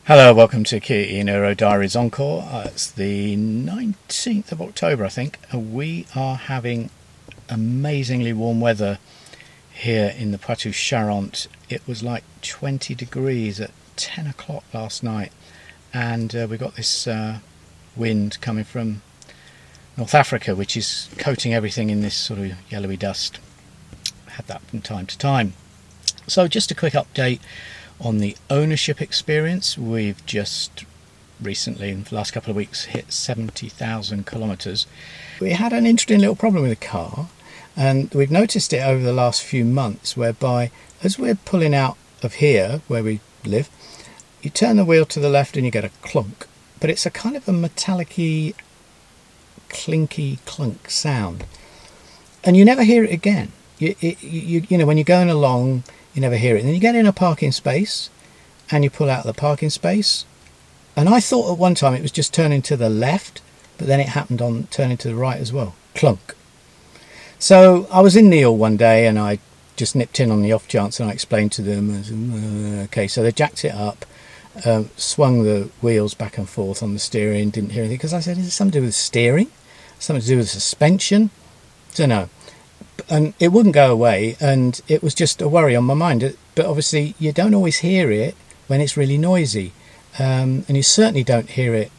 Hello, welcome to Kia e-Niro Diaries Encore. It's the 19th of October, I think. We are having amazingly warm weather here in the Poitou-Charentes. It was like 20 degrees at 10 o'clock last night, and we got this wind coming from North Africa, which is coating everything in this sort of yellowy dust. Had that from time to time. So just a quick update on the ownership experience. We've just recently, in the last couple of weeks, hit 70,000 kilometres. We had an interesting little problem with the car, and we've noticed it over the last few months, whereby as we're pulling out of here where we live, you turn the wheel to the left and you get a clunk, but it's a kind of a metallic-y, clinky clunk sound, and you never hear it again. You know, when you're going along, you never hear it. And then you get in a parking space and you pull out the parking space, and I thought at one time it was just turning to the left, but then it happened on turning to the right as well. Clunk. So I was in Niort one day and I just nipped in on the off chance, and I explained to them, I said, okay, so they jacked it up, swung the wheels back and forth on the steering, didn't hear anything, because I said, is it something to do with steering? Something to do with suspension? Don't know. And it wouldn't go away, and it was just a worry on my mind. But obviously you don't always hear it when it's really noisy, and you certainly don't hear it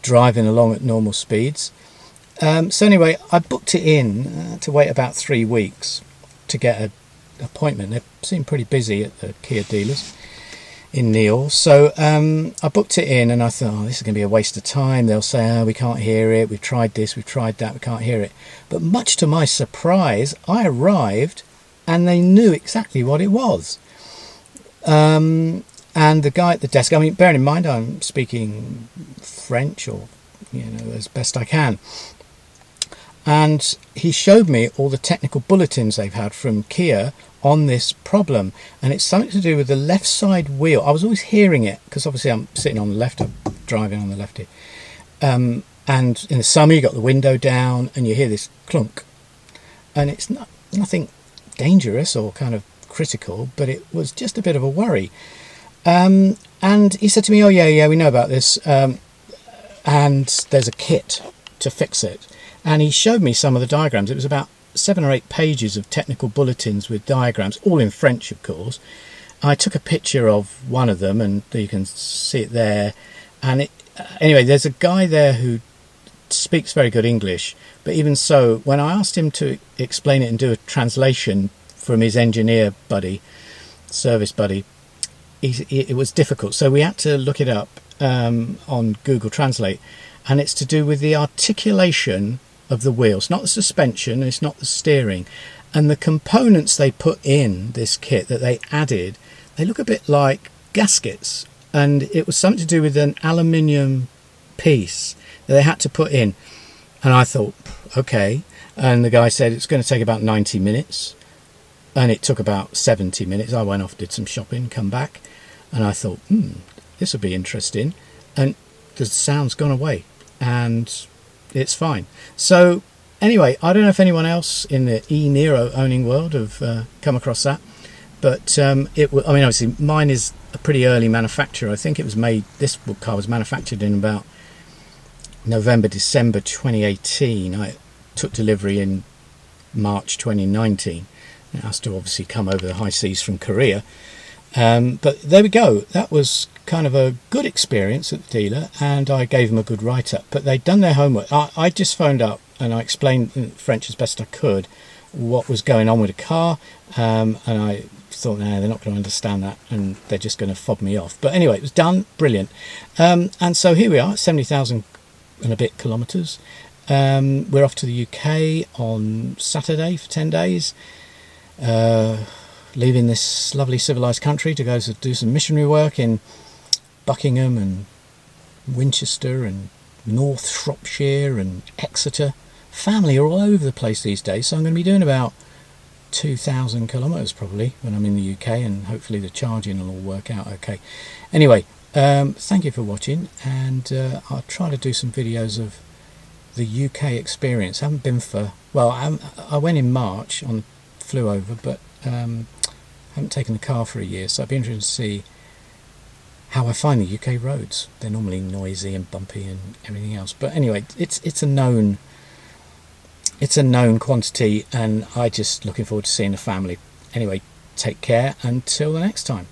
driving along at normal speeds. So anyway, I booked it in to wait about 3 weeks to get an appointment. They seem pretty busy at the Kia dealers in Niort, so I booked it in, and I thought, oh, this is going to be a waste of time. They'll say, oh, we can't hear it, we've tried this, we've tried that, we can't hear it. But much to my surprise, I arrived and they knew exactly what it was. And the guy at the desk, I mean, bearing in mind I'm speaking French, or as best I can, and he showed me all the technical bulletins they've had from Kia on this problem, and it's something to do with the left side wheel. I was always hearing it because obviously I'm sitting on the left, I'm driving on the left here, and in the summer you got the window down and you hear this clunk, and it's nothing dangerous or kind of critical, but it was just a bit of a worry. And he said to me, oh yeah, we know about this, and there's a kit to fix it. And he showed me some of the diagrams. It was about 7 or 8 pages of technical bulletins with diagrams, all in French, of course. I took a picture of one of them, and you can see it there. And anyway, there's a guy there who speaks very good English, but even so, when I asked him to explain it and do a translation from his engineer buddy, service buddy, it was difficult. So we had to look it up on Google Translate, and it's to do with the articulation of the wheels, not the suspension, it's not the steering. And the components they put in this kit that they added, they look a bit like gaskets, and it was something to do with an aluminium piece that they had to put in. And I thought, okay. And the guy said it's going to take about 90 minutes, and it took about 70 minutes. I went off, did some shopping, come back, and I thought, this would be interesting. And the sound's gone away, and it's fine. So anyway, I don't know if anyone else in the e-Niro owning world have come across that, but I mean, obviously mine is a pretty early manufacture. I think it was made, this car was manufactured in about November, December 2018. I took delivery in March 2019. It has to obviously come over the high seas from Korea. But there we go. That was kind of a good experience at the dealer, and I gave them a good write-up. But they'd done their homework. I just phoned up and I explained in French as best I could what was going on with the car, and I thought, no, they're not going to understand that, and they're just going to fob me off. But anyway, it was done. Brilliant. And so here we are, 70,000 and a bit kilometres. We're off to the UK on Saturday for 10 days. Leaving this lovely civilised country to go to do some missionary work in Buckingham and Winchester and North Shropshire and Exeter. Family are all over the place these days, so I'm going to be doing about 2,000 kilometres probably when I'm in the UK, and hopefully the charging will all work out okay. Anyway, thank you for watching, and I'll try to do some videos of the UK experience. I haven't been for, well, I went in March, flew over, but I haven't taken the car for a year, so I'd be interested to see how I find the UK roads. They're normally noisy and bumpy and everything else. But anyway, it's a known quantity, and I just looking forward to seeing the family. Anyway, take care until the next time.